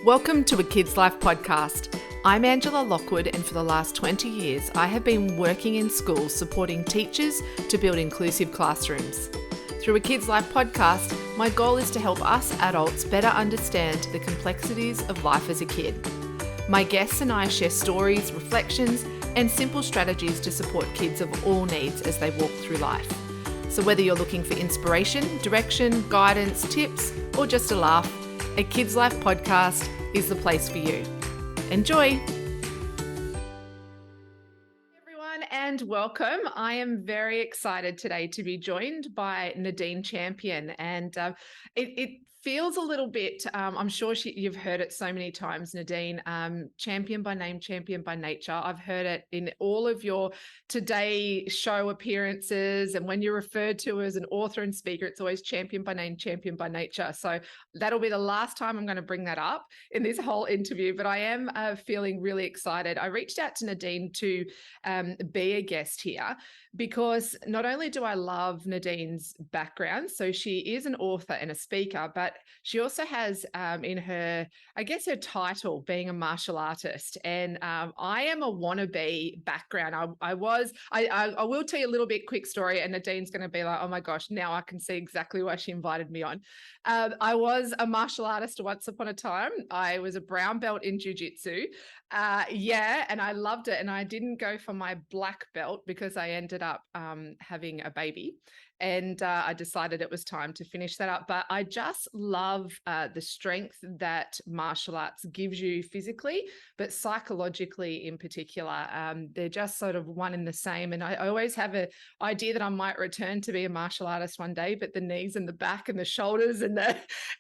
Welcome to a Kids Life podcast. I'm Angela Lockwood, and for the last 20 years, I have been working in schools supporting teachers to build inclusive classrooms. Through a Kids Life podcast, my goal is to help us adults better understand the complexities of life as a kid. My guests and I share stories, reflections, and simple strategies to support kids of all needs as they walk through life. So whether you're looking for inspiration, direction, guidance, tips, or just a laugh, a Kids Life podcast is the place for you. Enjoy! Everyone, and welcome. I am very excited today to be joined by Nadine Champion, and it feels a little bit, I'm sure you've heard it so many times, Nadine, champion by name, champion by nature. I've heard it in all of your Today show appearances, and when you're referred to as an author and speaker, it's always champion by name, champion by nature. So that'll be the last time I'm going to bring that up in this whole interview, but I am feeling really excited. I reached out to Nadine to be a guest here because not only do I love Nadine's background, so she is an author and a speaker, but she also has in her, I guess her title being a martial artist. And I am a wannabe background. I will tell you a little bit quick story, and Nadine's going to be like, oh my gosh, now I can see exactly why she invited me on. I was a martial artist once upon a time. I was a brown belt in jiu-jitsu. And I loved it. And I didn't go for my black belt because I ended up having a baby. And I decided it was time to finish that up. But I just love the strength that martial arts gives you physically, but psychologically in particular. They're just sort of one and the same. And I always have an idea that I might return to be a martial artist one day, but the knees and the back and the shoulders and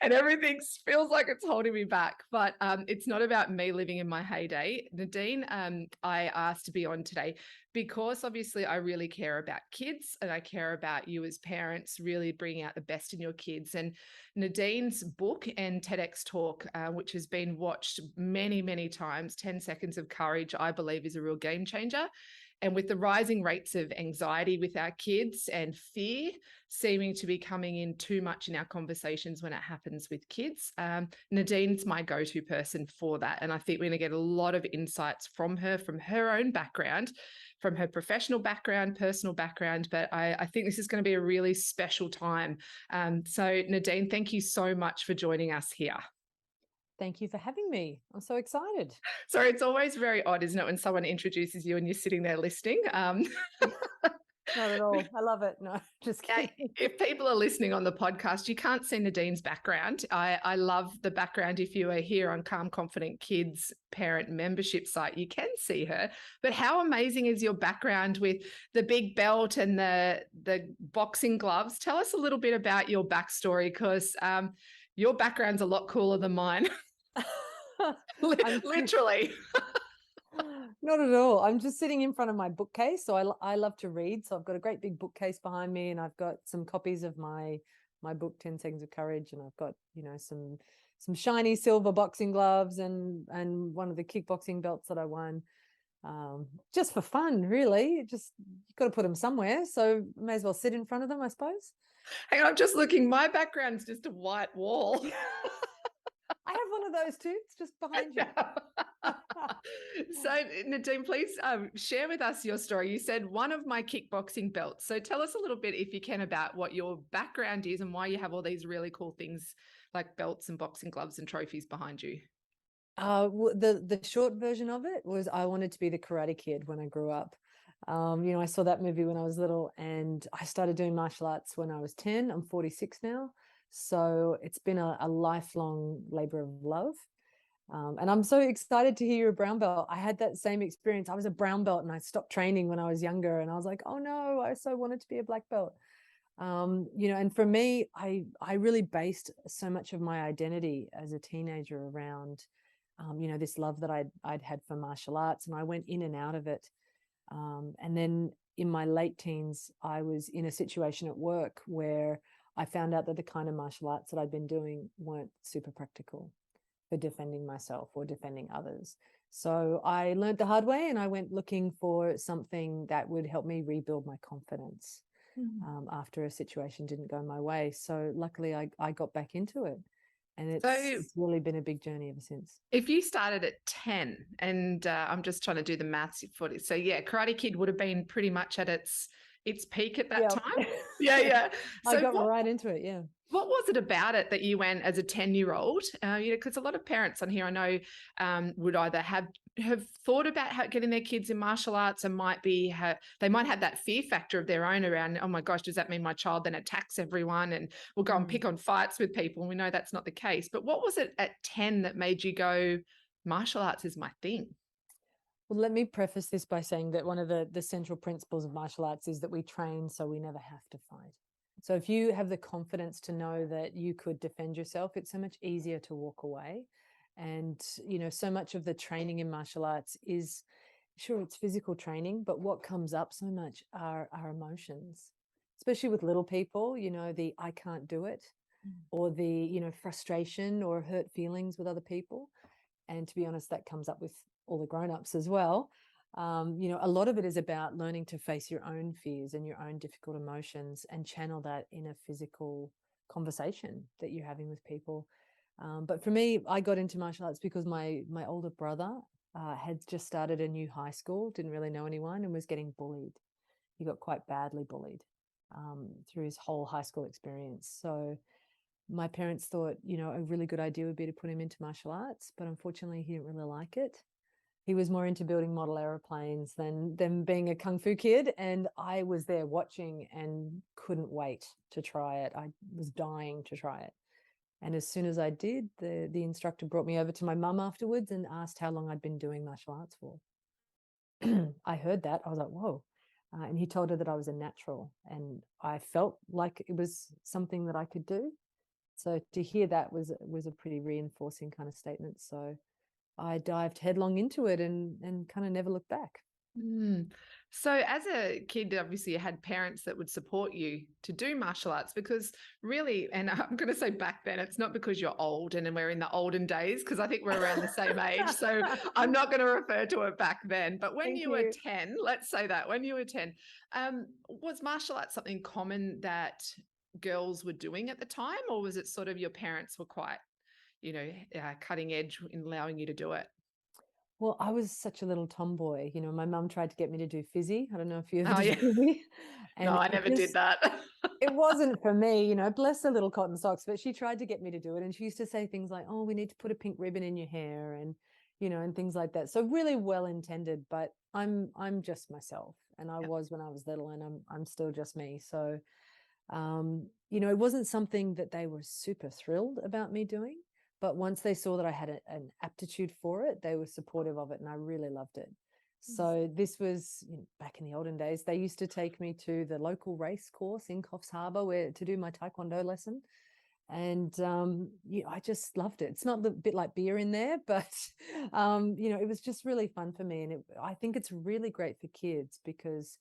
everything feels like it's holding me back. But it's not about me living in my heyday. Nadine, I asked to be on today because obviously I really care about kids and I care about you as parents really bringing out the best in your kids. And Nadine's book and TEDx talk, which has been watched many, many times, 10 Seconds of Courage, I believe is a real game changer. And with the rising rates of anxiety with our kids and fear seeming to be coming in too much in our conversations when it happens with kids, Nadine's my go-to person for that. And I think we're going to get a lot of insights from her own background, from her professional background, personal background. But I think this is going to be a really special time. So Nadine, thank you so much for joining us here. Thank you for having me. I'm so excited. Sorry, it's always very odd, isn't it, when someone introduces you and you're sitting there listening? Not at all. I love it. No, just kidding. If people are listening on the podcast, you can't see Nadine's background. I love the background. If you are here on Calm Confident Kids parent membership site, you can see her. But how amazing is your background with the big belt and the boxing gloves? Tell us a little bit about your backstory, because your background's a lot cooler than mine. Literally. Not at all. I'm just sitting in front of my bookcase. So I love to read. So I've got a great big bookcase behind me, and I've got some copies of my book, 10 Seconds of Courage. And I've got, some shiny silver boxing gloves and one of the kickboxing belts that I won. Just for fun, really. Just, you've got to put them somewhere. So may as well sit in front of them, I suppose. Hang on, I'm just looking. My background's just a white wall. I have one of those too. It's just behind you. So Nadine, please share with us your story. You said one of my kickboxing belts. So tell us a little bit, if you can, about what your background is and why you have all these really cool things like belts and boxing gloves and trophies behind you. The short version of it was I wanted to be the Karate Kid when I grew up. I saw that movie when I was little, and I started doing martial arts when I was 10. I'm 46 now. So it's been a lifelong labor of love. And I'm so excited to hear you're a brown belt. I had that same experience. I was a brown belt and I stopped training when I was younger, and I was like, oh no, I so wanted to be a black belt. And for me, I really based so much of my identity as a teenager around, this love that I'd had for martial arts, and I went in and out of it. And then in my late teens, I was in a situation at work where I found out that the kind of martial arts that I'd been doing weren't super practical for defending myself or defending others. So I learned the hard way, and I went looking for something that would help me rebuild my confidence after a situation didn't go my way. So luckily I got back into it. And So it's really been a big journey ever since. if you started at 10, and I'm just trying to do the maths for it. So yeah, Karate Kid would have been pretty much at its peak at that Yeah. time. Yeah, yeah. I So got right into it. Yeah. what was it about it that you went as a 10-year-old? Because a lot of parents on here I know would either have thought about getting their kids in martial arts and they might have that fear factor of their own around, oh my gosh, does that mean my child then attacks everyone and will go and Mm. pick on fights with people? And we know that's not the case. But what was it at 10 that made you go, martial arts is my thing? Well, let me preface this by saying that one of the central principles of martial arts is that we train so we never have to fight. So if you have the confidence to know that you could defend yourself, it's so much easier to walk away. And, so much of the training in martial arts is, sure, it's physical training, but what comes up so much are our emotions, especially with little people, the I can't do it, or the, frustration or hurt feelings with other people. And to be honest, that comes up with all the grown-ups as well. A lot of it is about learning to face your own fears and your own difficult emotions and channel that in a physical conversation that you're having with people. But for me, I got into martial arts because my older brother had just started a new high school, didn't really know anyone, and was getting bullied. He got quite badly bullied through his whole high school experience. So my parents thought, a really good idea would be to put him into martial arts, but unfortunately he didn't really like it. He was more into building model aeroplanes than being a kung fu kid. And I was there watching and couldn't wait to try it. I was dying to try it. And as soon as I did, the instructor brought me over to my mum afterwards and asked how long I'd been doing martial arts for. I heard that. I was like, whoa. And he told her that I was a natural. And I felt like it was something that I could do. So to hear that was a pretty reinforcing kind of statement. So I dived headlong into it and kind of never looked back. Mm. So, as a kid, obviously, you had parents that would support you to do martial arts because, really, and I'm going to say back then, it's not because you're old and we're in the olden days, because I think we're around the same age. So, I'm not going to refer to it back then. But when Thank you were you. 10, let's say that, when you were 10, was martial arts something common that girls were doing at the time, or was it sort of your parents were quite, cutting edge in allowing you to do it? Well, I was such a little tomboy. My mum tried to get me to do physio. I don't know if you ever Oh, did yeah. physio. No, And I it never did just, that. it wasn't for me, bless her little cotton socks, but she tried to get me to do it. And she used to say things like, oh, we need to put a pink ribbon in your hair and things like that. So really well intended, but I'm just myself. And I was when I was little, and I'm still just me. So it wasn't something that they were super thrilled about me doing, but once they saw that I had an aptitude for it, they were supportive of it, and I really loved it. So this was back in the olden days. They used to take me to the local race course in Coffs Harbour to do my Taekwondo lesson. And I just loved it. It's not a bit like beer in there, but it was just really fun for me. And I think it's really great for kids because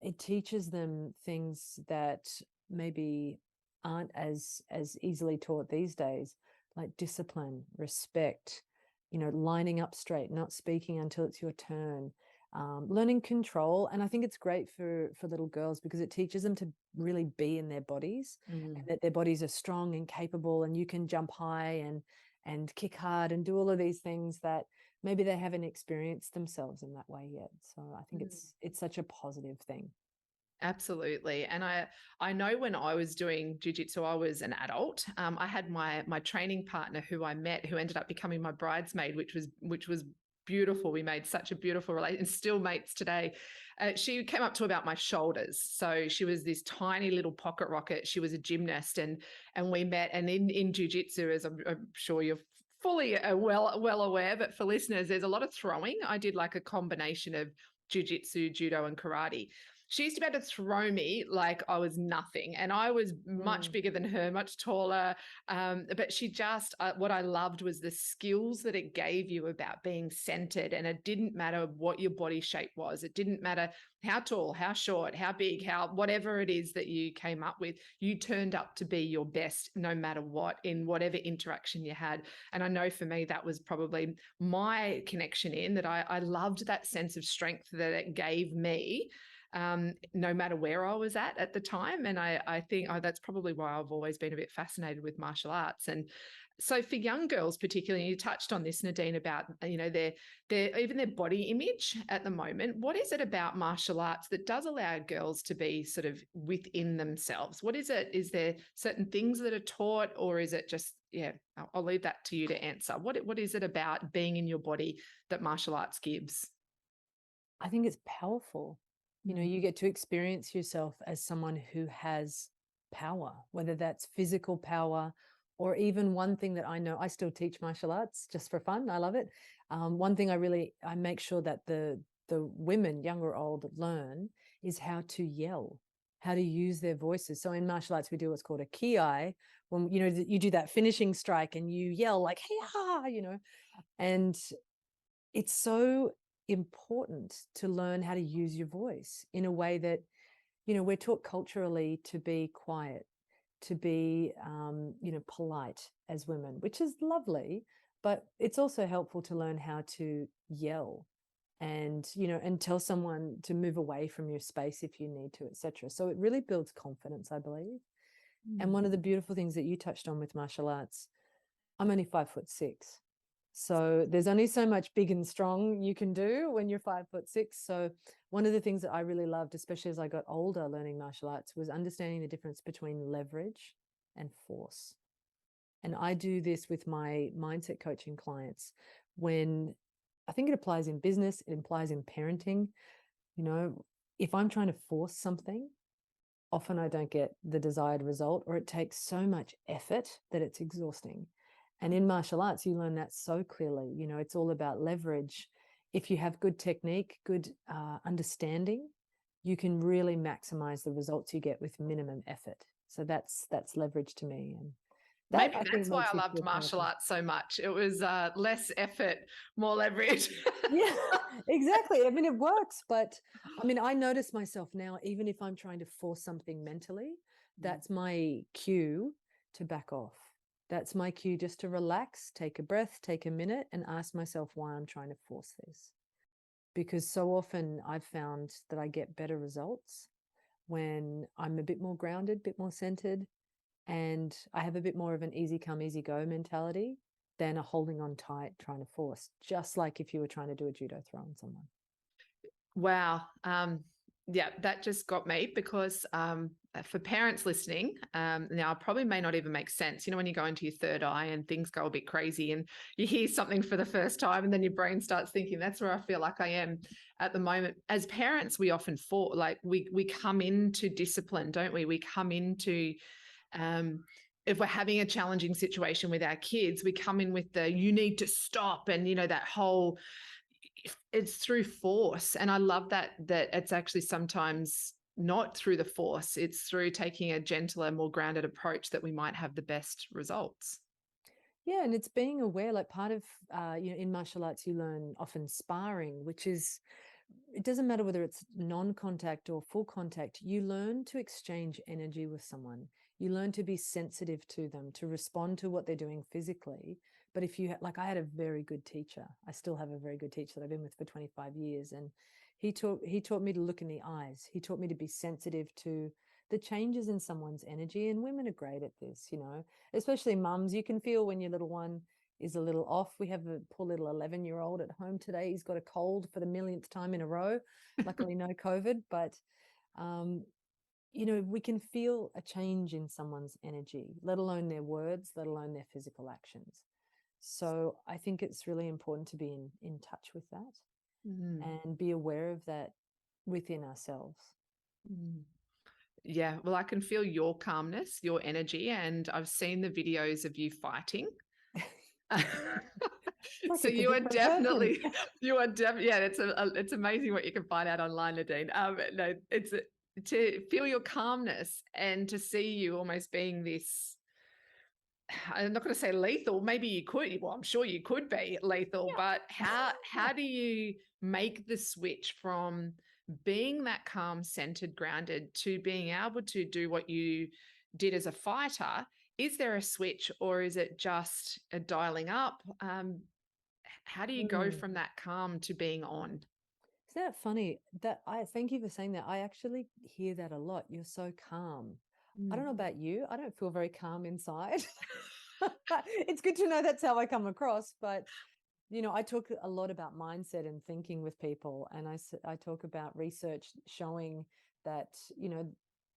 it teaches them things that maybe aren't as easily taught these days, like discipline, respect, lining up straight, not speaking until it's your turn, learning control. And I think it's great for little girls because it teaches them to really be in their bodies, and Mm. that their bodies are strong and capable, and you can jump high and kick hard and do all of these things that maybe they haven't experienced themselves in that way yet. So I think Mm. it's such a positive thing. Absolutely. And I know when I was doing jiu-jitsu, I was an adult. I had my training partner who I met, who ended up becoming my bridesmaid, which was beautiful. We made such a beautiful relation, and still mates today. She came up to about my shoulders, so she was this tiny little pocket rocket. She was a gymnast, and we met. And in jiu-jitsu, as I'm sure you're fully well aware, but for listeners, there's a lot of throwing. I did like a combination of jiu-jitsu, judo, and karate. She used to be able to throw me like I was nothing. And I was much Mm, bigger than her, much taller. But she just, what I loved was the skills that it gave you about being centered. And it didn't matter what your body shape was. It didn't matter how tall, how short, how big, whatever it is that you came up with, you turned up to be your best no matter what, in whatever interaction you had. And I know for me, that was probably my connection in that I loved that sense of strength that it gave me, no matter where I was at the time. And I think that's probably why I've always been a bit fascinated with martial arts. And So for young girls, particularly, you touched on this, Nadine, about their even their body image at the moment. What is it about martial arts that does allow girls to be sort of within themselves? What is it? Is there certain things that are taught, or is it just I'll leave that to you to answer. What is it about being in your body that martial arts gives? I think it's powerful. Mm. You get to experience yourself as someone who has power, whether that's physical power or even one thing that I know, I still teach martial arts just for fun. I love it. One thing I make sure that the women, young or old, learn is how to yell, how to use their voices. So in martial arts, we do what's called a ki, when you do that finishing strike and you yell like hey ha, and it's so important to learn how to use your voice in a way that, we're taught culturally to be quiet, to be, polite as women, which is lovely, but it's also helpful to learn how to yell and, and tell someone to move away from your space if you need to, etc. So it really builds confidence, I believe. And Mm. one of the beautiful things that you touched on with martial arts, I'm only 5'6". So there's only so much big and strong you can do when you're 5'6". So one of the things that I really loved, especially as I got older learning martial arts, was understanding the difference between leverage and force. And I do this with my mindset coaching clients when I think it applies in business, it applies in parenting. If I'm trying to force something, often I don't get the desired result, or it takes so much effort that it's exhausting. And in martial arts, you learn that so clearly. It's all about leverage. If you have good technique, good understanding, you can really maximize the results you get with minimum effort. So that's leverage to me. And that, Maybe I think, that's why makes I you loved feel martial powerful. arts so much. It was less effort, more leverage. Yeah, exactly. I mean, it works, but I mean, I notice myself now, even if I'm trying to force something mentally, that's my cue to back off. That's my cue just to relax, take a breath, take a minute, and ask myself why I'm trying to force this. Because so often I've found that I get better results when I'm a bit more grounded, a bit more centered, and I have a bit more of an easy come, easy go mentality than a holding on tight, trying to force, just like if you were trying to do a judo throw on someone. Wow. Yeah, that just got me because for parents listening, now it probably may not even make sense. When you go into your third eye and things go a bit crazy and you hear something for the first time and then your brain starts thinking, that's where I feel like I am at the moment. As parents, we often fall, like we come into discipline, don't we? We come into if we're having a challenging situation with our kids, we come in with the you need to stop and that whole it's through force. And I love that it's actually sometimes not through the force, it's through taking a gentler, more grounded approach that we might have the best results. Yeah, and it's being aware, like part of, in martial arts, you learn often sparring, which is, it doesn't matter whether it's non-contact or full contact, you learn to exchange energy with someone. You learn to be sensitive to them, to respond to what they're doing physically. But if you, like, I had a very good teacher. I still have a very good teacher that I've been with for 25 years. And he taught me to look in the eyes. He taught me to be sensitive to the changes in someone's energy. And women are great at this, especially mums. You can feel when your little one is a little off. We have a poor little 11-year-old at home today. He's got a cold for the millionth time in a row. Luckily, no COVID, but we can feel a change in someone's energy, let alone their words, let alone their physical actions. So I think it's really important to be in touch with that and be aware of that within ourselves. Mm. Yeah, well, I can feel your calmness, your energy, and I've seen the videos of you fighting. It's like So it's a you are different person. definitely, yeah, it's amazing what you can find out online, Nadine. No, to feel your calmness and to see you almost being this. I'm not going to say lethal. Maybe you could. Well, I'm sure you could be lethal. But how do you make the switch from being that calm, centered, grounded to being able to do what you did as a fighter? Is there a switch, or is it just a dialing up? How do you go Mm. from that calm to being on? Isn't that funny? That I thank you for saying that. I actually hear that a lot. You're so calm. I Mm. don't know about you. I don't feel very calm inside. It's good to know that's how I come across. But, I talk a lot about mindset and thinking with people. And I talk about research showing that,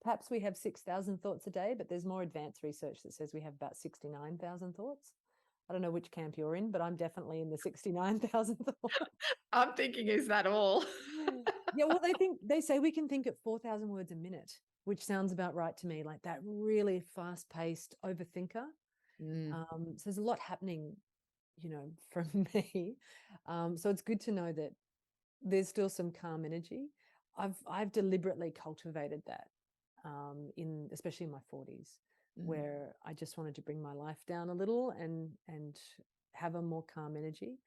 perhaps we have 6,000 thoughts a day, but there's more advanced research that says we have about 69,000 thoughts. I don't know which camp you're in, but I'm definitely in the 69,000 thoughts. I'm thinking, is that all? Yeah, well, they say we can think at 4,000 words a minute, which sounds about right to me, like that really fast-paced overthinker. Mm. So there's a lot happening, from me. So it's good to know that there's still some calm energy. I've deliberately cultivated that, in especially in my 40s, Mm. where I just wanted to bring my life down a little and have a more calm energy.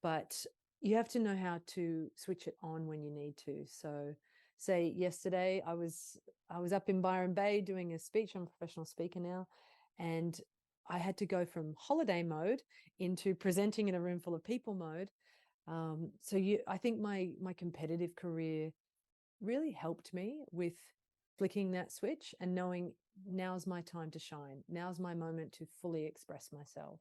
But you have to know how to switch it on when you need to. So say yesterday I was up in Byron Bay doing a speech. I'm a professional speaker now, and I had to go from holiday mode into presenting in a room full of people mode. I think my competitive career really helped me with flicking that switch and knowing now's my time to shine. Now's my moment to fully express myself.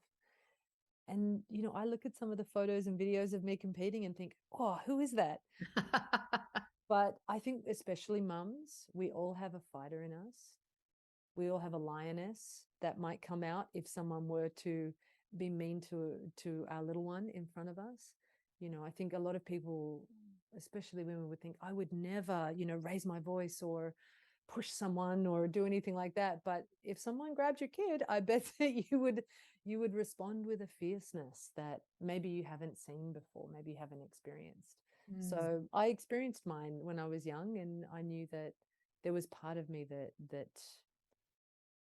And, I look at some of the photos and videos of me competing and think, oh, who is that? But I think, especially mums, we all have a fighter in us. We all have a lioness that might come out if someone were to be mean to our little one in front of us. I think a lot of people, especially women, would think I would never, raise my voice or push someone or do anything like that. But if someone grabbed your kid, I bet that you would respond with a fierceness that maybe you haven't seen before, maybe you haven't experienced. Mm. So I experienced mine when I was young, and I knew that there was part of me that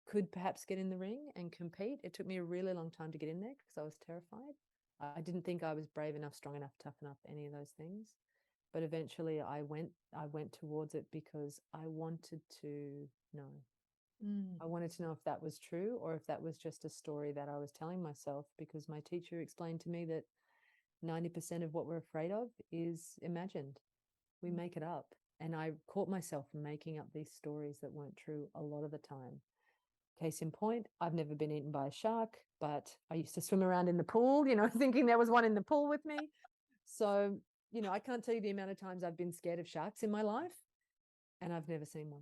could perhaps get in the ring and compete. It took me a really long time to get in there because I was terrified. I didn't think I was brave enough, strong enough, tough enough, any of those things. But eventually I went towards it because I wanted to know. Mm. I wanted to know if that was true or if that was just a story that I was telling myself, because my teacher explained to me that 90% of what we're afraid of is imagined. We make it up. And I caught myself making up these stories that weren't true a lot of the time. Case in point, I've never been eaten by a shark, but I used to swim around in the pool, thinking there was one in the pool with me. So, I can't tell you the amount of times I've been scared of sharks in my life, and I've never seen one.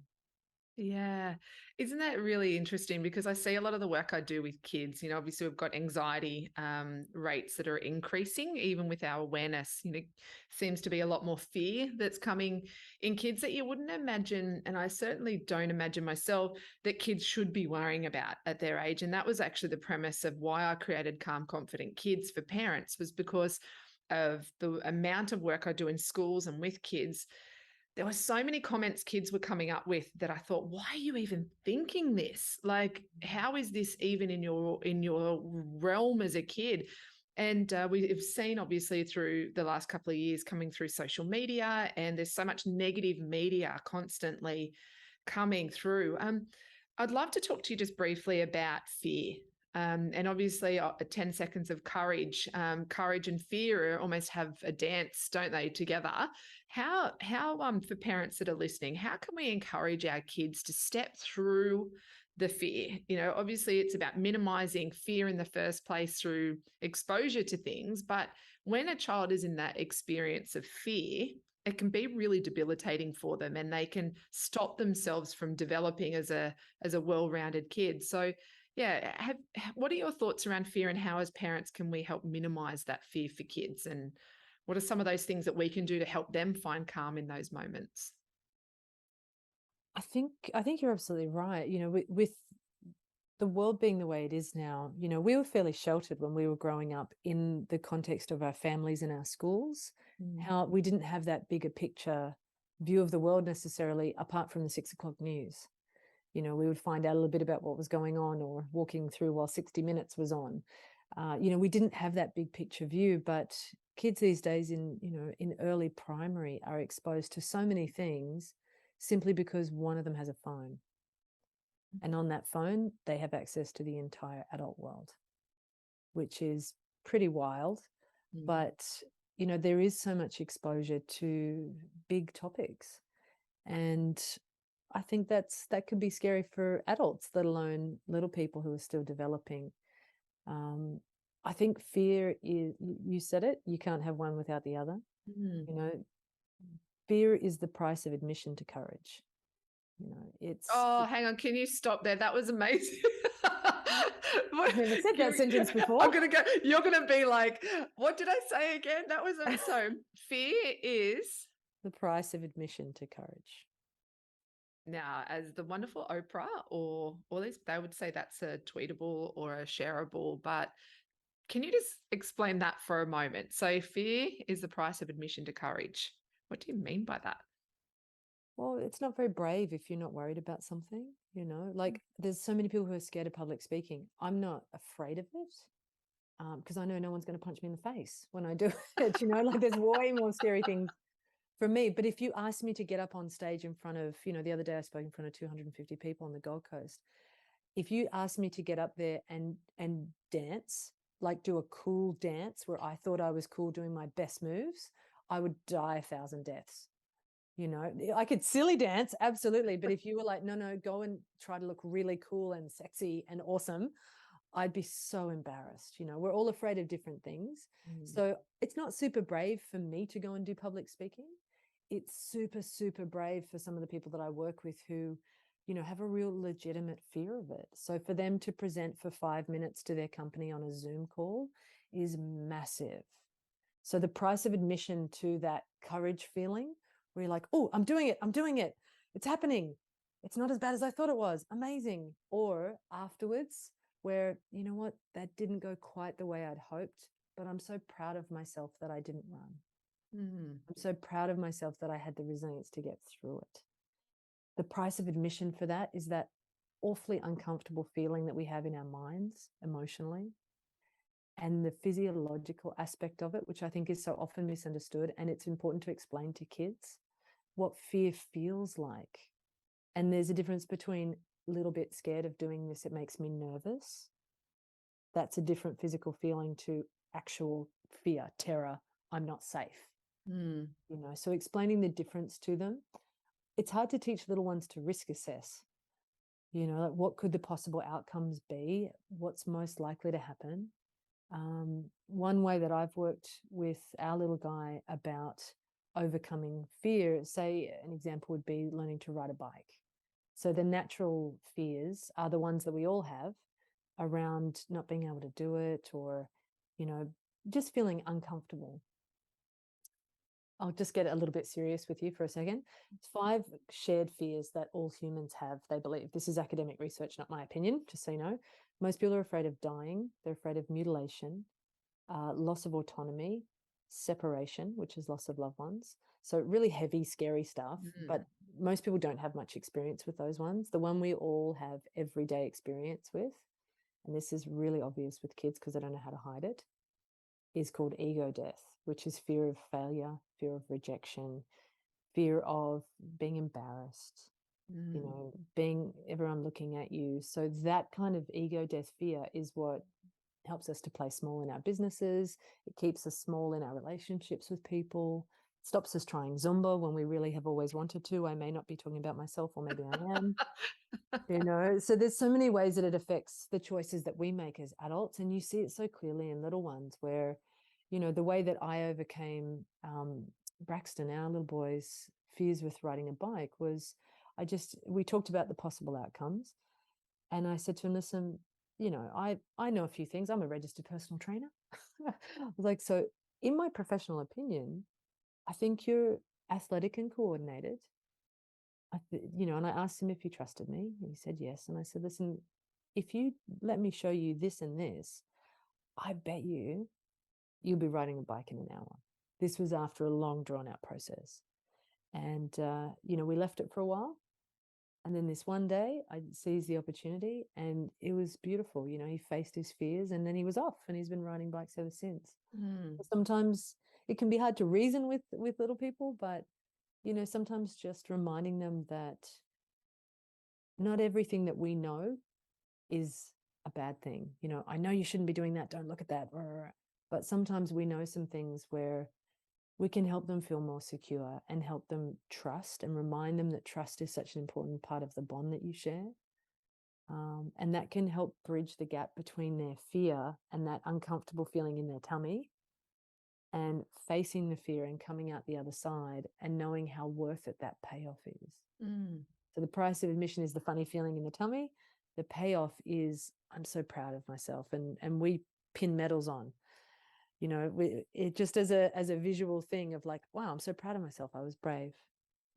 Yeah. Isn't that really interesting? Because I see a lot of the work I do with kids, obviously we've got anxiety rates that are increasing, even with our awareness, seems to be a lot more fear that's coming in kids that you wouldn't imagine. And I certainly don't imagine myself that kids should be worrying about at their age. And that was actually the premise of why I created Calm Confident Kids for parents, was because of the amount of work I do in schools and with kids. There were so many comments kids were coming up with that I thought, why are you even thinking this? Like, how is this even in your realm as a kid? And we've seen, obviously, through the last couple of years, coming through social media, and there's so much negative media constantly coming through. I'd love to talk to you just briefly about fear. And obviously, 10 seconds of courage. Courage and fear almost have a dance, don't they, together? How for parents that are listening, how can we encourage our kids to step through the fear? Obviously, it's about minimizing fear in the first place through exposure to things. But when a child is in that experience of fear, it can be really debilitating for them, and they can stop themselves from developing as a well-rounded kid. So yeah, what are your thoughts around fear, and how as parents can we help minimize that fear for kids, and what are some of those things that we can do to help them find calm in those moments? I think you're absolutely right. With the world being the way it is now, we were fairly sheltered when we were growing up in the context of our families and our schools. Mm. How we didn't have that bigger picture view of the world necessarily, apart from the 6 o'clock news. We would find out a little bit about what was going on, or walking through while 60 Minutes was on. We didn't have that big picture view, but kids these days in early primary are exposed to so many things simply because one of them has a phone. And on that phone, they have access to the entire adult world, which is pretty wild. Mm. But, there is so much exposure to big topics. And I think that could be scary for adults, let alone little people who are still developing. I think fear is, you said it, you can't have one without the other. Mm. You know, fear is the price of admission to courage. You know, Oh, hang on. Can you stop there? That was amazing. I've never said that sentence before. I'm gonna go. You're gonna be like, what did I say again? That was so. Fear is the price of admission to courage. now, as the wonderful Oprah, or these, they would say that's a tweetable or a shareable. But can you just explain that for a moment? So, fear is the price of admission to courage. What do you mean by that? Well, it's not very brave if you're not worried about something, you know, like there's so many people who are scared of public speaking. I'm not afraid of it because I know no one's going to punch me in the face when I do it, you know, like there's way more scary things for me. But if you ask me to get up on stage in front of, you know, the other day I spoke in front of 250 people on the Gold Coast. If you asked me to get up there and dance, like do a cool dance where I thought I was cool doing my best moves, I would die 1,000 deaths. You know, I could silly dance, absolutely. But if you were like, no, go and try to look really cool and sexy and awesome, I'd be so embarrassed. You know, we're all afraid of different things. So it's not super brave for me to go and do public speaking. It's super, super brave for some of the people that I work with who, you know, have a real legitimate fear of it. So for them to present for 5 minutes to their company on a Zoom call is massive. So the price of admission to that courage feeling, where you're like, oh, I'm doing it, it's happening, it's not as bad as I thought it was, amazing. Or afterwards, where, you know what, that didn't go quite the way I'd hoped, but I'm so proud of myself that I didn't run. I'm so proud of myself that I had the resilience to get through it. The price of admission for that is that awfully uncomfortable feeling that we have in our minds emotionally, and the physiological aspect of it, which I think is so often misunderstood. And it's important to explain to kids what fear feels like. And there's a difference between a little bit scared of doing this, it makes me nervous. That's a different physical feeling to actual fear, terror, I'm not safe. You know, so explaining the difference to them. It's hard to teach little ones to risk assess. You know, like what could the possible outcomes be? What's most likely to happen? One way that I've worked with our little guy about overcoming fear, say an example would be learning to ride a bike. So the natural fears are the ones that we all have around not being able to do it, or, you know, just feeling uncomfortable. I'll just get a little bit serious with you for a second. It's 5 shared fears that all humans have, they believe. This is academic research, not my opinion, just so you know. Most people are afraid of dying. They're afraid of mutilation, loss of autonomy, separation, which is loss of loved ones. So really heavy, scary stuff. But most people don't have much experience with those ones. The one we all have everyday experience with, and this is really obvious with kids because they don't know how to hide it, is called ego death, which is fear of failure, fear of rejection, fear of being embarrassed, you know, being everyone looking at you. So that kind of ego death fear is what helps us to play small in our businesses. It keeps us small in our relationships with people, stops us trying Zumba when we really have always wanted to. I may not be talking about myself, or maybe I am. You know, so there's so many ways that it affects the choices that we make as adults. And you see it so clearly in little ones where, you know, the way that I overcame Braxton, our little boy's fears with riding a bike, was we talked about the possible outcomes. And I said to him, listen, you know, I know a few things. I'm a registered personal trainer. I was like, so in my professional opinion, I think you're athletic and coordinated. You know, and I asked him if he trusted me. He said yes. And I said, listen, if you let me show you this and this, I bet you'll be riding a bike in an hour. This was after a long drawn out process. And, you know, we left it for a while. And then this one day I seized the opportunity and it was beautiful. You know, he faced his fears and then he was off and he's been riding bikes ever since. Sometimes it can be hard to reason with little people, but, you know, sometimes just reminding them that not everything that we know is a bad thing. You know, I know you shouldn't be doing that. Don't look at that. But sometimes we know some things where we can help them feel more secure and help them trust and remind them that trust is such an important part of the bond that you share. And that can help bridge the gap between their fear and that uncomfortable feeling in their tummy, and facing the fear and coming out the other side and knowing how worth it that payoff is. Mm. So the price of admission is the funny feeling in the tummy. The payoff is, I'm so proud of myself. And we pin medals on, it just as a visual thing of like, wow, I'm so proud of myself. I was brave.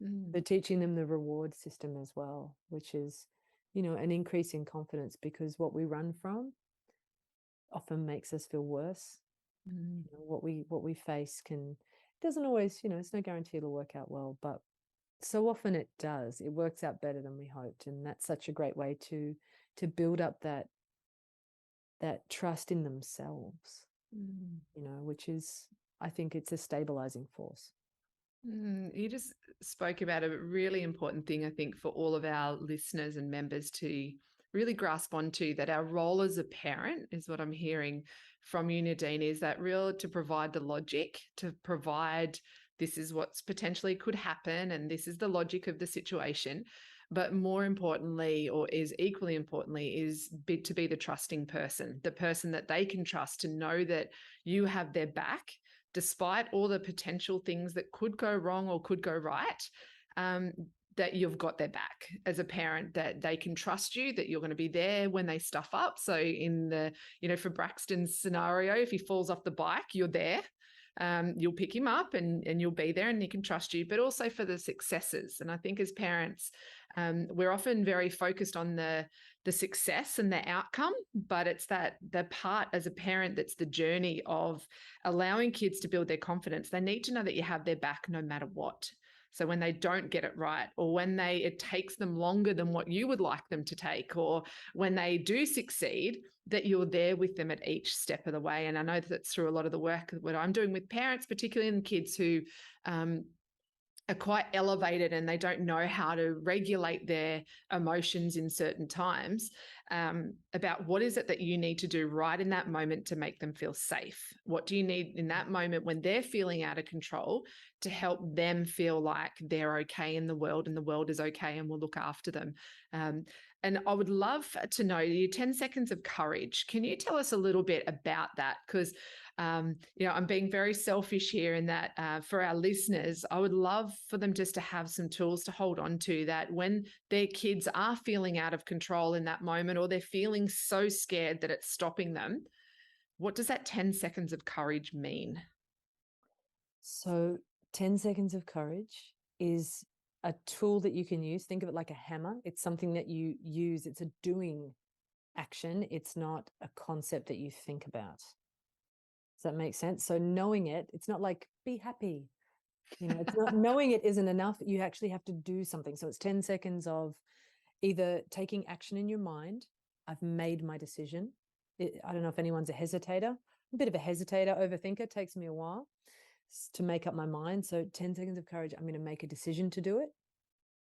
Mm. But teaching them the reward system as well, which is, an increase in confidence, because what we run from often makes us feel worse. Mm. What we face doesn't always, it's no guarantee it'll work out well, but so often it does. It works out better than we hoped, and that's such a great way to build up that trust in themselves, Mm. which is, I think it's a stabilizing force. You just spoke about a really important thing, I think, for all of our listeners and members to really grasp onto, that our role as a parent is what I'm hearing from you, Nadine, is that real to provide the logic, to provide this is what's potentially could happen and this is the logic of the situation. But more importantly, or is equally importantly, is to be the trusting person, the person that they can trust, to know that you have their back despite all the potential things that could go wrong or could go right, that you've got their back as a parent, that they can trust you, that you're going to be there when they stuff up. So in the, for Braxton's scenario, if he falls off the bike, you're there. You'll pick him up and you'll be there and he can trust you, but also for the successes. And I think as parents, we're often very focused on the success and the outcome, but it's the part as a parent that's the journey of allowing kids to build their confidence. They need to know that you have their back no matter what. So when they don't get it right, or when it takes them longer than what you would like them to take, or when they do succeed, that you're there with them at each step of the way. And I know that's through a lot of the work that I'm doing with parents, particularly in kids who are quite elevated and they don't know how to regulate their emotions in certain times, about what is it that you need to do right in that moment to make them feel safe? What do you need in that moment when they're feeling out of control to help them feel like they're okay in the world and the world is okay and will look after them? And I would love to know your 10 seconds of courage. Can you tell us a little bit about that? Because I'm being very selfish here in that for our listeners, I would love for them just to have some tools to hold on to, that when their kids are feeling out of control in that moment, or they're feeling so scared that it's stopping them, what does that 10 seconds of courage mean? So 10 seconds of courage is a tool that you can use. Think of it like a hammer. It's something that you use. It's a doing action. It's not a concept that you think about. Does that make sense? So knowing it, it's not like be happy. It's not, knowing it isn't enough. You actually have to do something. So it's 10 seconds of either taking action in your mind. I've made my decision. I don't know if anyone's a hesitator. I'm a bit of a hesitator, overthinker. It takes me a while to make up my mind. So 10 seconds of courage, I'm going to make a decision to do it.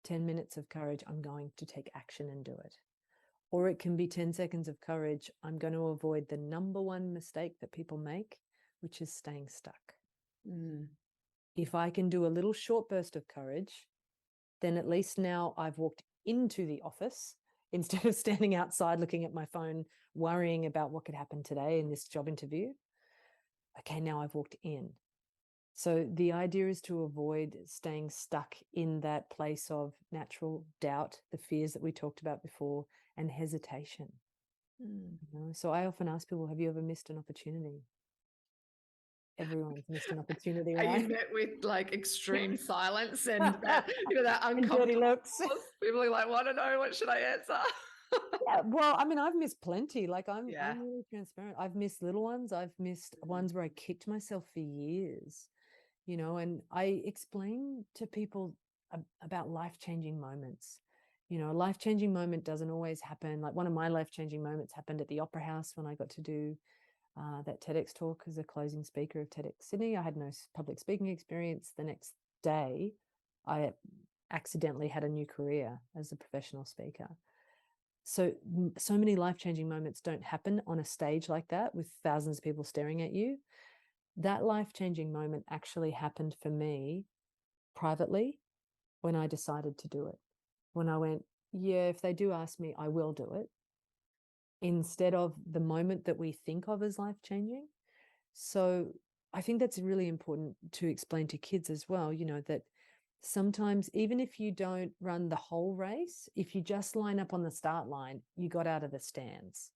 10 minutes of courage, I'm going to take action and do it. Or it can be 10 seconds of courage, I'm going to avoid the number one mistake that people make, which is staying stuck. If I can do a little short burst of courage, then at least now I've walked into the office instead of standing outside looking at my phone, worrying about what could happen today in this job interview. Okay, now I've walked in. So the idea is to avoid staying stuck in that place of natural doubt, the fears that we talked about before, and hesitation. So I often ask people, have you ever missed an opportunity? Everyone's missed an opportunity, Are right? you met with like extreme silence and that, that And dirty uncomfortable looks. pause? People are like, well, I don't know, what should I answer? Yeah, well, I mean, I've missed plenty. Like I'm Yeah. really transparent. I've missed little ones. I've missed ones where I kicked myself for years, and I explain to people about life-changing moments. A life-changing moment doesn't always happen. Like one of my life-changing moments happened at the Opera House when I got to do that TEDx talk as a closing speaker of TEDx Sydney. I had no public speaking experience. The next day, I accidentally had a new career as a professional speaker. So many life-changing moments don't happen on a stage like that with thousands of people staring at you. That life-changing moment actually happened for me privately when I decided to do it. When I went, yeah, if they do ask me, I will do it. instead of the moment that we think of as life changing. So I think that's really important to explain to kids as well, that sometimes even if you don't run the whole race, if you just line up on the start line, you got out of the stands.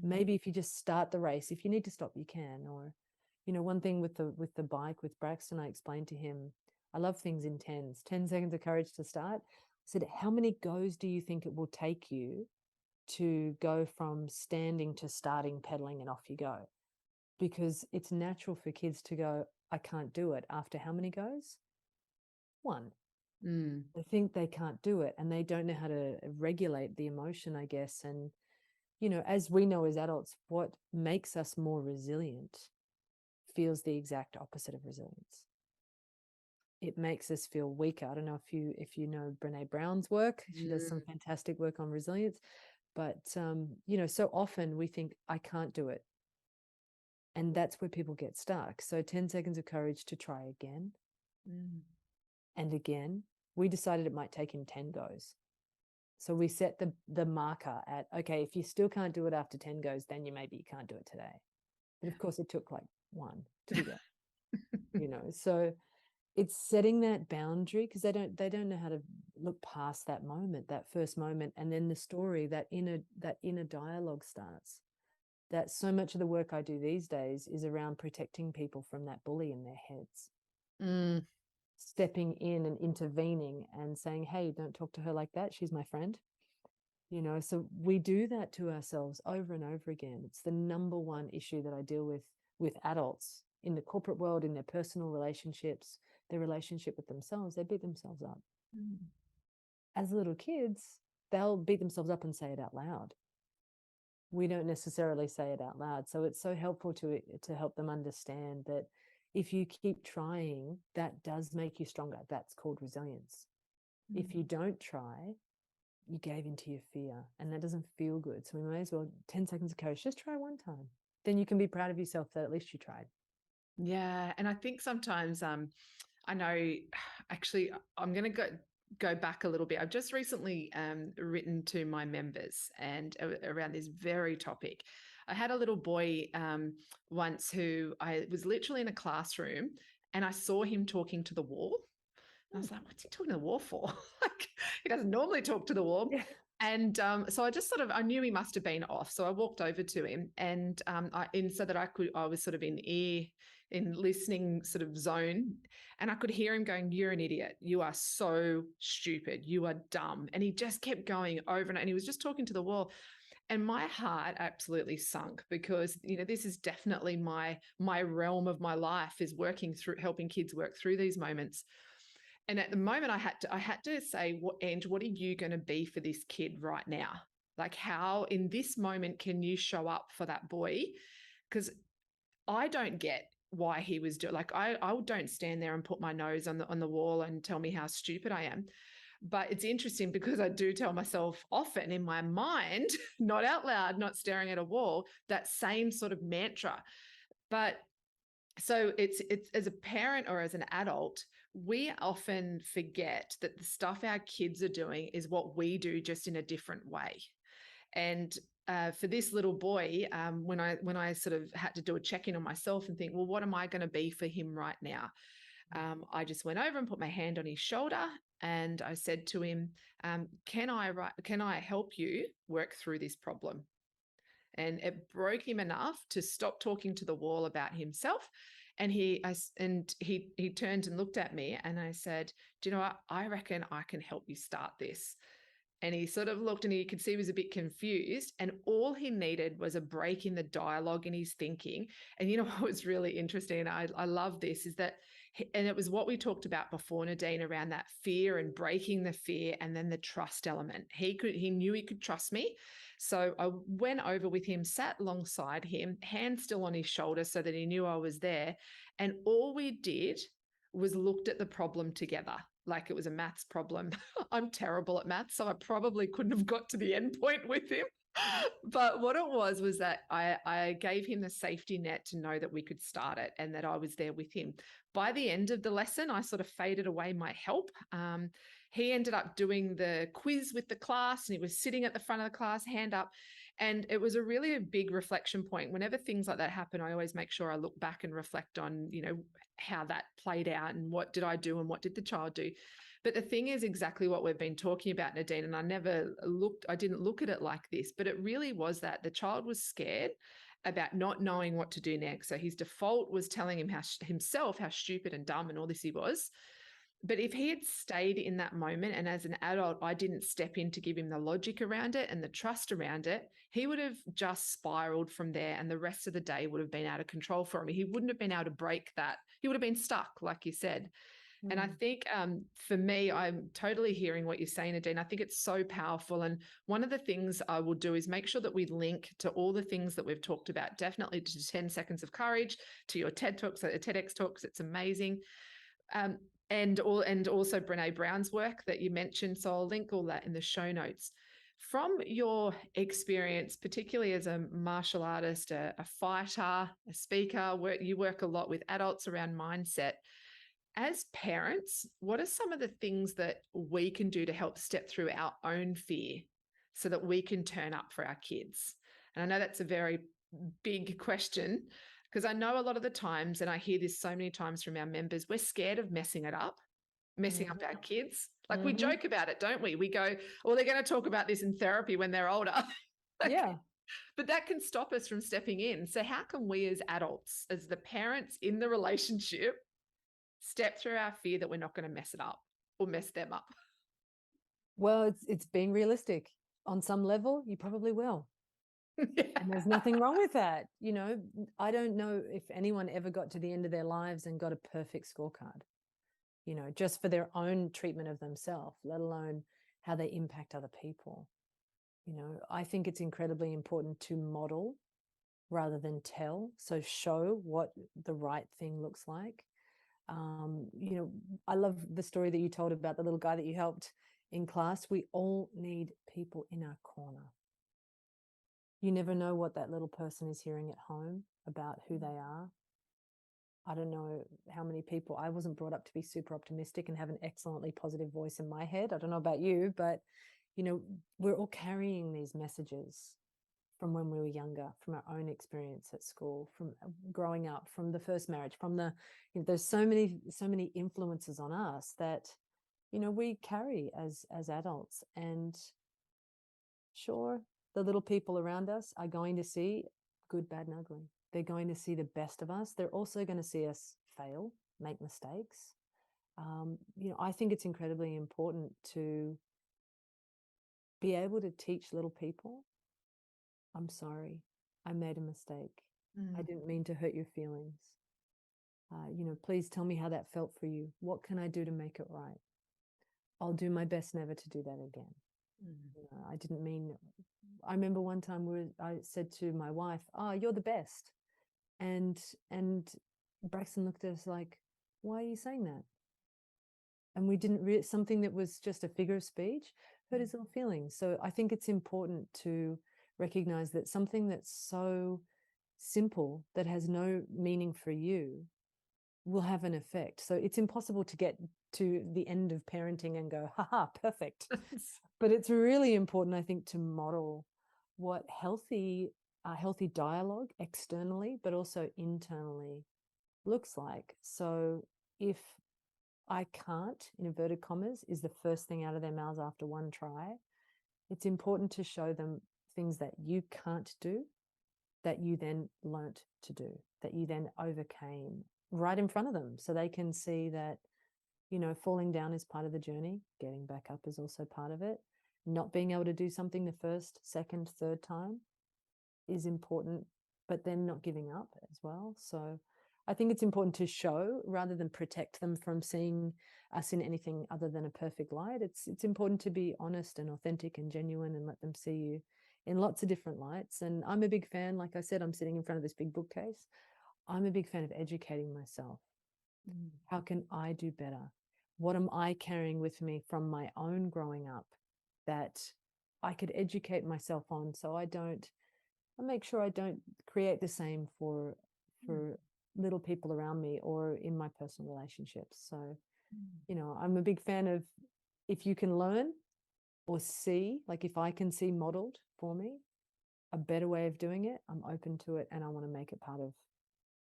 Maybe if you just start the race, if you need to stop, you can. Or, one thing with the bike with Braxton, I explained to him, I love things in tens. 10 seconds of courage to start. I said, how many goes do you think it will take you to go from standing to starting pedaling and off you go? Because it's natural for kids to go, I can't do it after how many goes? One. Mm. They think they can't do it and they don't know how to regulate the emotion, I guess. And, as we know as adults, what makes us more resilient feels the exact opposite of resilience. It makes us feel weaker. I don't know if you know Brene Brown's work. She does some fantastic work on resilience. But, so often we think, I can't do it. And that's where people get stuck. So 10 seconds of courage to try again and again. We decided it might take him 10 goes. So we set the marker at, okay, if you still can't do it after 10 goes, then maybe you can't do it today. But of course it took like 1 to go, so it's setting that boundary, because they don't know how to look past that moment, that first moment. And then the story, that inner dialogue starts. That so much of the work I do these days is around protecting people from that bully in their heads. Stepping in and intervening and saying, hey, don't talk to her like that. She's my friend. So we do that to ourselves over and over again. It's the number one issue that I deal with adults in the corporate world, in their personal relationships, their relationship with themselves. They beat themselves up. As little kids, they'll beat themselves up and say it out loud. We don't necessarily say it out loud. So it's so helpful to help them understand that if you keep trying, that does make you stronger. That's called resilience. If you don't try, you gave into your fear, and that doesn't feel good. So we may as well, 10 seconds of courage, just try one time. Then you can be proud of yourself that at least you tried. Yeah. And I think sometimes I know, actually, I'm going to go back a little bit. I've just recently written to my members and around this very topic. I had a little boy once who I was literally in a classroom and I saw him talking to the wall. I was like, what's he talking to the wall for? Like, he doesn't normally talk to the wall. Yeah. And so I just I knew he must have been off. So I walked over to him and so that I was sort of in listening sort of zone. And I could hear him going, you're an idiot. You are so stupid. You are dumb. And he just kept going over and he was just talking to the wall. And my heart absolutely sunk because, this is definitely my realm of my life, is working through, helping kids work through these moments. And at the moment I had to say, Ange, what are you going to be for this kid right now? Like, how in this moment can you show up for that boy? Because I don't get why he was doing, like, I don't stand there and put my nose on the wall and tell me how stupid I am. But it's interesting because I do tell myself often in my mind, not out loud, not staring at a wall, that same sort of mantra. But so it's as a parent or as an adult, we often forget that the stuff our kids are doing is what we do, just in a different way. And for this little boy, when I sort of had to do a check-in on myself and think, well, what am I going to be for him right now? I just went over and put my hand on his shoulder and I said to him, can I help you work through this problem? And it broke him enough to stop talking to the wall about himself. And he turned and looked at me and I said, do you know what? I reckon I can help you start this. And he sort of looked and you could see he was a bit confused. And all he needed was a break in the dialogue in his thinking. And what was really interesting, and I love this, is that, and it was what we talked about before, Nadine, around that fear and breaking the fear and then the trust element. He knew he could trust me. So I went over with him, sat alongside him, hand still on his shoulder so that he knew I was there. And all we did was looked at the problem together, like it was a maths problem. I'm terrible at maths, so I probably couldn't have got to the end point with him. But what it was that I gave him the safety net to know that we could start it and that I was there with him. By the end of the lesson, I sort of faded away my help. He ended up doing the quiz with the class and he was sitting at the front of the class, hand up. And it was a really a big reflection point. Whenever things like that happen, I always make sure I look back and reflect on, how that played out and what did I do and what did the child do. But the thing is exactly what we've been talking about, Nadine. And I didn't look at it like this, but it really was that the child was scared about not knowing what to do next. So his default was telling himself how stupid and dumb and all this he was. But if he had stayed in that moment, and as an adult, I didn't step in to give him the logic around it and the trust around it, he would have just spiraled from there. And the rest of the day would have been out of control for him. He wouldn't have been able to break that. He would have been stuck, like you said. And I think for me, I'm totally hearing what you're saying, Nadine. I think it's so powerful. And one of the things I will do is make sure that we link to all the things that we've talked about, definitely to 10 Seconds of Courage, to your TED Talks, TEDx Talks. It's amazing. And also Brene Brown's work that you mentioned. So I'll link all that in the show notes. From your experience, particularly as a martial artist, a fighter, a speaker, you work a lot with adults around mindset. As parents, what are some of the things that we can do to help step through our own fear so that we can turn up for our kids? And I know that's a very big question, because I know a lot of the times, and I hear this so many times from our members, we're scared of messing up our kids. Like we joke about it, don't we? We go, well, they're going to talk about this in therapy when they're older. Yeah. But that can stop us from stepping in. So how can we as adults, as the parents in the relationship, step through our fear that we're not going to mess it up or mess them up? Well, it's being realistic. On some level, you probably will. Yeah. And there's nothing wrong with that. I don't know if anyone ever got to the end of their lives and got a perfect scorecard, just for their own treatment of themselves, let alone how they impact other people. I think it's incredibly important to model rather than tell. So show what the right thing looks like. I love the story that you told about the little guy that you helped in class. We all need people in our corner. You never know what that little person is hearing at home about who they are. I don't know how many people, I wasn't brought up to be super optimistic and have an excellently positive voice in my head. I don't know about you, but, we're all carrying these messages from when we were younger, from our own experience at school, from growing up, from the first marriage, from there's so many influences on us that, we carry as adults. And sure, the little people around us are going to see good, bad, and ugly. They're going to see the best of us. They're also going to see us fail, make mistakes. I think it's incredibly important to be able to teach little people, I'm sorry, I made a mistake. I didn't mean to hurt your feelings. Please tell me how that felt for you. What can I do to make it right? I'll do my best never to do that again. I didn't mean. I remember one time I said to my wife, "Oh, you're the best," and Braxton looked at us like, "Why are you saying that?" And we didn't something that was just a figure of speech hurt his little feelings. So I think it's important to recognize that something that's so simple that has no meaning for you will have an effect. So it's impossible to get to the end of parenting and go, haha, perfect. But it's really important, I think, to model what healthy dialogue externally, but also internally looks like. So if I can't, in inverted commas, is the first thing out of their mouths after one try, it's important to show them things that you can't do, that you then learnt to do, that you then overcame right in front of them, so they can see that, falling down is part of the journey. Getting back up is also part of it. Not being able to do something the first, second, third time is important, but then not giving up as well. So I think it's important to show rather than protect them from seeing us in anything other than a perfect light. It's important to be honest and authentic and genuine and let them see you in lots of different lights. And I'm a big fan, like I said, I'm sitting in front of this big bookcase. I'm a big fan of educating myself. How can I do better? What am I carrying with me from my own growing up that I could educate myself on, so I make sure I don't create the same for little people around me or in my personal relationships. So, I'm a big fan of, if you can learn or see, like if I can see modeled for me, a better way of doing it, I'm open to it, and I want to make it part of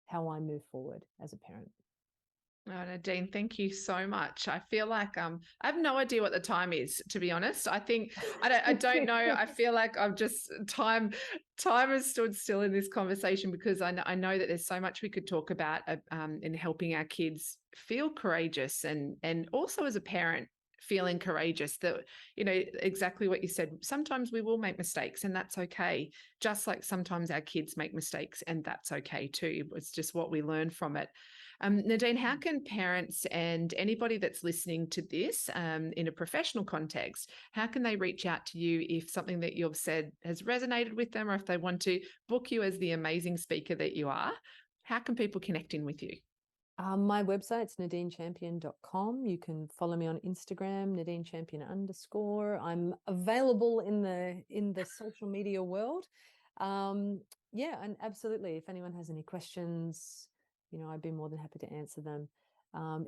how I move forward as a parent. Oh, Nadine, thank you so much. I feel like I have no idea what the time is, to be honest. I don't know. I feel like I've just time has stood still in this conversation because I know that there's so much we could talk about in helping our kids feel courageous and also as a parent feeling courageous that exactly what you said. Sometimes we will make mistakes and that's okay. Just like sometimes our kids make mistakes and that's okay too. It's just what we learn from it. Nadine, how can parents and anybody that's listening to this in a professional context, how can they reach out to you if something that you've said has resonated with them or if they want to book you as the amazing speaker that you are? How can people connect in with you? My website's nadinechampion.com. You can follow me on Instagram, Nadine Champion _. I'm available in the social media world. Yeah, and absolutely, if anyone has any questions, I'd be more than happy to answer them.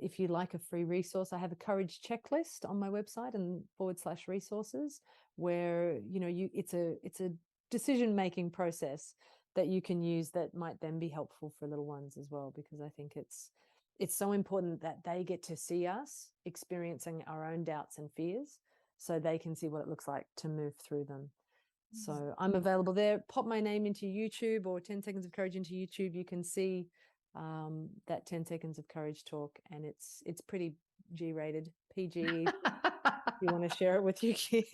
If you'd like a free resource, I have a courage checklist on my website and /resources where, it's a decision-making process that you can use that might then be helpful for little ones as well, because I think it's so important that they get to see us experiencing our own doubts and fears so they can see what it looks like to move through them. So I'm available there. Pop my name into YouTube or 10 Seconds of Courage into YouTube. You can see that 10 Seconds of Courage talk, and it's pretty G-rated, PG. You want to share it with your kids?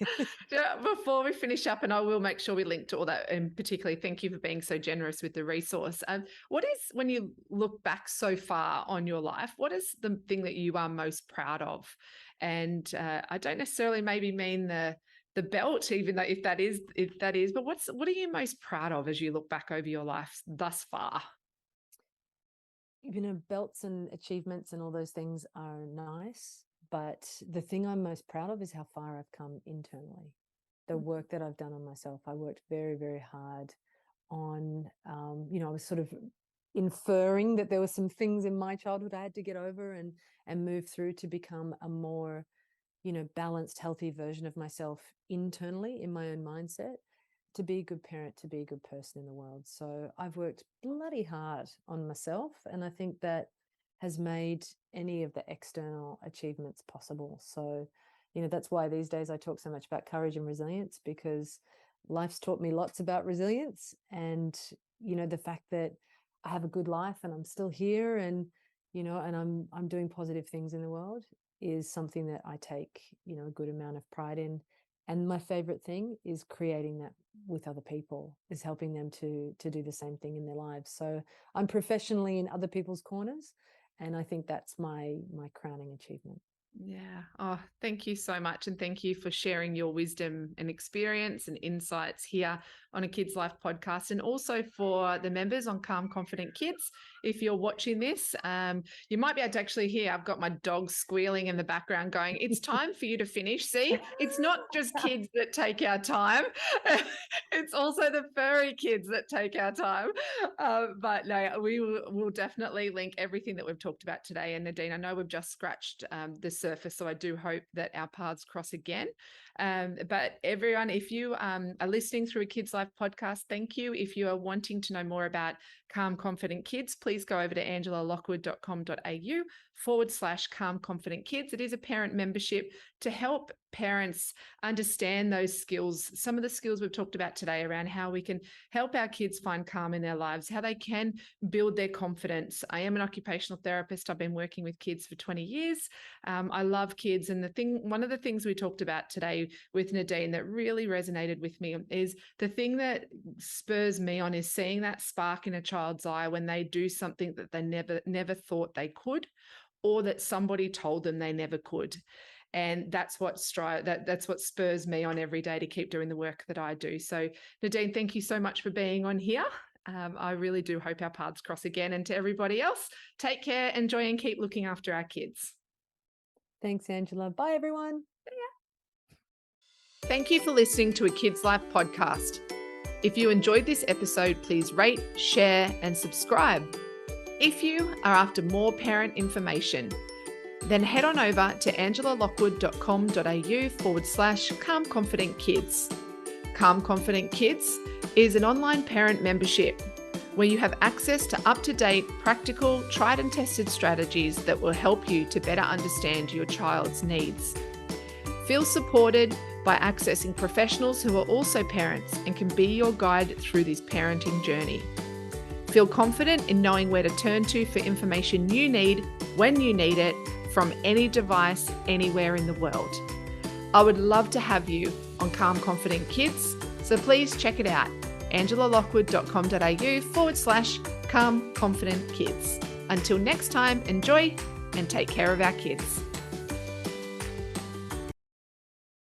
Before we finish up, and I will make sure we link to all that, and particularly thank you for being so generous with the resource. What is, when you look back so far on your life, what is the thing that you are most proud of? And I don't necessarily maybe mean the belt, even though if that is, but what are you most proud of as you look back over your life thus far? Belts and achievements and all those things are nice, but the thing I'm most proud of is how far I've come internally. The work that I've done on myself. I worked very, very hard on, I was sort of inferring that there were some things in my childhood I had to get over and move through to become a more, balanced, healthy version of myself internally in my own mindset, to be a good parent, to be a good person in the world. So I've worked bloody hard on myself, and I think that has made any of the external achievements possible. So, that's why these days I talk so much about courage and resilience, because life's taught me lots about resilience, and, the fact that I have a good life and I'm still here and, and I'm doing positive things in the world is something that I take, a good amount of pride in. And my favorite thing is creating that with other people, is helping them to do the same thing in their lives. So I'm professionally in other people's corners, and I think that's my crowning achievement. Yeah. Oh, thank you so much. And thank you for sharing your wisdom and experience and insights here on a Kids Life podcast. And also for the members on Calm Confident Kids, if you're watching this, you might be able to actually hear I've got my dog squealing in the background going, it's time for you to finish. See, it's not just kids that take our time. It's also the furry kids that take our time. But no, we'll definitely link everything that we've talked about today. And Nadine, I know we've just scratched the surface, so I do hope that our paths cross again. But everyone, if you are listening through a Kids Life podcast, thank you. If you are wanting to know more about Calm Confident Kids, please go over to angelalockwood.com.au/Calm Confident Kids. It is a parent membership to help parents understand those skills, some of the skills we've talked about today around how we can help our kids find calm in their lives, how they can build their confidence. I am an occupational therapist. I've been working with kids for 20 years. I love kids. And one of the things we talked about today with Nadine that really resonated with me is the thing that spurs me on is seeing that spark in a child's eye when they do something that they never thought they could, or that somebody told them they never could. And that's what spurs me on every day to keep doing the work that I do. So Nadine, thank you so much for being on here. I really do hope our paths cross again. And to everybody else, take care, enjoy, and keep looking after our kids. Thanks, Angela. Bye, everyone. Thank you for listening to a Kids Life podcast. If you enjoyed this episode, please rate, share, and subscribe. If you are after more parent information, then head on over to angelalockwood.com.au /Calm Confident Kids. Calm Confident Kids is an online parent membership where you have access to up-to-date, practical, tried and tested strategies that will help you to better understand your child's needs. Feel supported by accessing professionals who are also parents and can be your guide through this parenting journey. Feel confident in knowing where to turn to for information you need when you need it from any device anywhere in the world. I would love to have you on Calm Confident Kids, so please check it out. angelalockwood.com.au/Calm Confident Kids. Until next time, enjoy and take care of our kids.